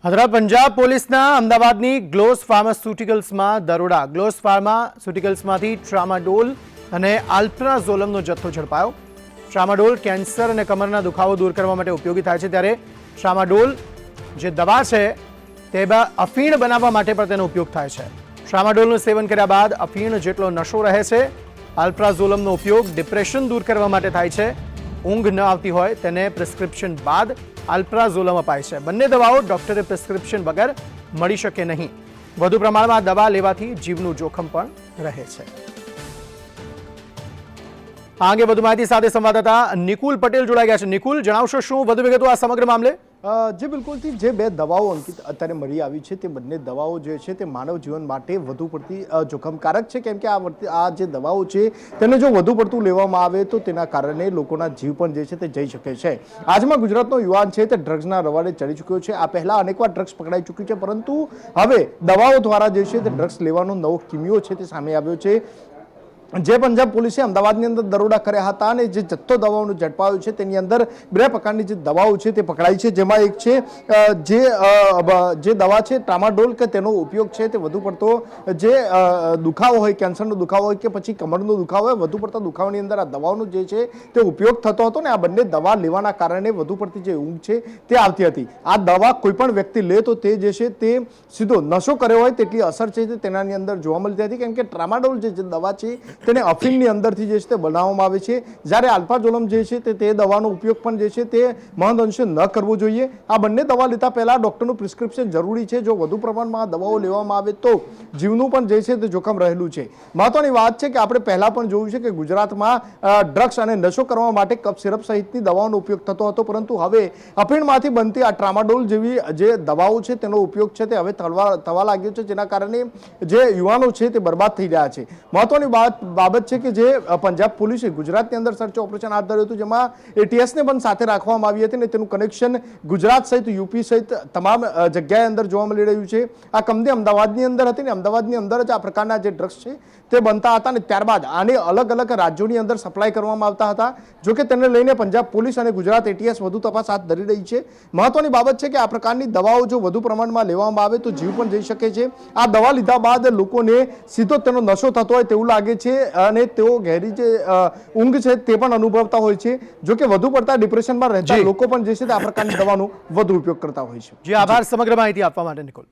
હૈદરાબાદ પંજાબ પોલીસના અમદાવાદની ગ્લોસ ફાર્માસ્યુટિકલ્સમાં દરોડા. ગ્લોસ ફાર્માસ્યુટિકલ્સમાંથી ટ્રામાડોલ અને આલ્પ્રાઝોલમનો જથ્થો ઝડપાયો. ટ્રામાડોલ કેન્સર અને કમરના દુખાવો દૂર કરવા માટે ઉપયોગી થાય છે, ત્યારે ટ્રામાડોલ જે દવા છે તે અફીણ બનાવવા માટે પણ તેનો ઉપયોગ થાય છે. ટ્રામાડોલનું સેવન કર્યા બાદ અફીણ જેટલો નશો રહે છે. આલ્પ્રાઝોલમનો ઉપયોગ ડિપ્રેશન દૂર કરવા માટે થાય છે. ઊંઘ ન આવતી હોય તેને પ્રિસ્ક્રિપ્શન બાદ આલ્પ્રાઝોલમ અપાય છે. બંને દવાઓ ડોક્ટરે પ્રિસ્ક્રિપ્શન વગર મળી શકે નહીં. વધુ પ્રમાણમાં દવા લેવાથી જીવનું જોખમ પણ રહે છે. આ અંગે વધુ માહિતી સાથે સંવાદદાતા નિકુલ પટેલ જોડાઈ ગયા છે. નિકુલ, જણાવશો શું વધુ વિગતો આ સમગ્ર મામલે? જે બિલકુલથી જે બે દવાઓ અંકિત અત્યારે મળી આવી છે તે બંને દવાઓ જે છે તે માનવ જીવન માટે વધુ પડતી જોખમકારક છે, કેમ કે આ જે દવાઓ છે તેને જો વધુ પડતું લેવામાં આવે તો તેના કારણે લોકોના જીવ પણ જે છે તે જઈ શકે છે. આજમાં ગુજરાતનો યુવાન છે તે ડ્રગ્સના રવાડે ચડી ચૂક્યો છે. આ પહેલા અનેકવાર ડ્રગ્સ પકડાઈ ચૂક્યું છે, પરંતુ હવે દવાઓ દ્વારા જે છે તે ડ્રગ્સ લેવાનો નવો કિમિયો છે તે સામે આવ્યો છે. જે પંજાબ પોલીસે અમદાવાદની અંદર દરોડા કર્યા હતા અને જે જથ્થો દવાઓનો ઝડપાયો છે તેની અંદર બે પ્રકારની જે દવાઓ છે તે પકડાઈ છે, જેમાં એક છે જે દવા છે ટ્રામાડોલ, કે તેનો ઉપયોગ છે તે વધુ પડતો જે દુખાવો હોય, કેન્સરનો દુખાવો હોય કે પછી કમરનો દુખાવો હોય, વધુ પડતા દુખાવાની અંદર આ દવાઓનો જે છે તે ઉપયોગ થતો હતો ને આ બંને દવા લેવાના કારણે વધુ પડતી જે ઊંઘ છે તે આવતી હતી. આ દવા કોઈ પણ વ્યક્તિ લે તો તે જે છે તે સીધો નશો કર્યો હોય તેટલી અસર છે તે તેનાની અંદર જોવા મળતી હતી, કેમ કે ટ્રામાડોલ જે દવા છે તેને અફીણની અંદરથી જે છે તે બનાવવામાં આવે છે. જ્યારે આલ્પ્રાઝોલમ જે છે તે દવાનો ઉપયોગ પણ જે છે તે મહદ અંશે ન કરવો જોઈએ. આ બંને દવા લેતા પહેલા ડોક્ટરનું પ્રિસ્ક્રિપ્શન જરૂરી છે. જો વધુ પ્રમાણમાં આ દવાઓ લેવામાં આવે તો જીવનું પણ જે છે તે જોખમ રહેલું છે. મહત્વની વાત છે કે આપણે પહેલા પણ જોયું છે કે ગુજરાતમાં ડ્રગ્સ અને નશો કરવા માટે કફ સિરપ સહિતની દવાઓનો ઉપયોગ થતો હતો, પરંતુ હવે અફીણમાંથી બનતી આ ટ્રામાડોલ જેવી જે દવાઓ છે તેનો ઉપયોગ છે તે હવે થવા લાગ્યો છે, જેના કારણે જે યુવાનો છે તે બરબાદ થઈ રહ્યા છે. મહત્વની બાબત છે કે જે પંજાબ પોલીસે ગુજરાતની અંદર સર્ચ ઓપરેશન હાથ ધર્યું હતું, જેમાં એટીએસને પણ સાથે રાખવામાં આવી હતી અને તેનું કનેક્શન ગુજરાત સહિત યુપી સહિત તમામ જગ્યાએ અંદર જોવા મળી રહ્યું છે. આ કંપની અમદાવાદની અંદર હતી ને અમદાવાદની અંદર જ આ પ્રકારના જે ડ્રગ્સ છે તે બનતા હતા અને ત્યારબાદ આને અલગ અલગ રાજ્યોની અંદર સપ્લાય કરવામાં આવતા હતા. જોકે તેને લઈને પંજાબ પોલીસ અને ગુજરાત એટીએસ વધુ તપાસ હાથ ધરી રહી છે. મહત્વની બાબત છે કે આ પ્રકારની દવાઓ જો વધુ પ્રમાણમાં લેવામાં આવે તો જીવ પણ જઈ શકે છે. આ દવા લીધા બાદ લોકોને સીધો તેનો નશો થતો હોય તેવું લાગે છે અને તેઓ ગહેરી જે ઊંઘ છે તે પણ અનુભવતા હોય છે. જો કે વધુ પડતા ડિપ્રેશનમાં રહેતા લોકો પણ જે છે તે આ પ્રકારની દવાનો વધુ ઉપયોગ કરતા હોય છે. જી, આભાર સમગ્ર માહિતી આપવા માટે નિકુલ.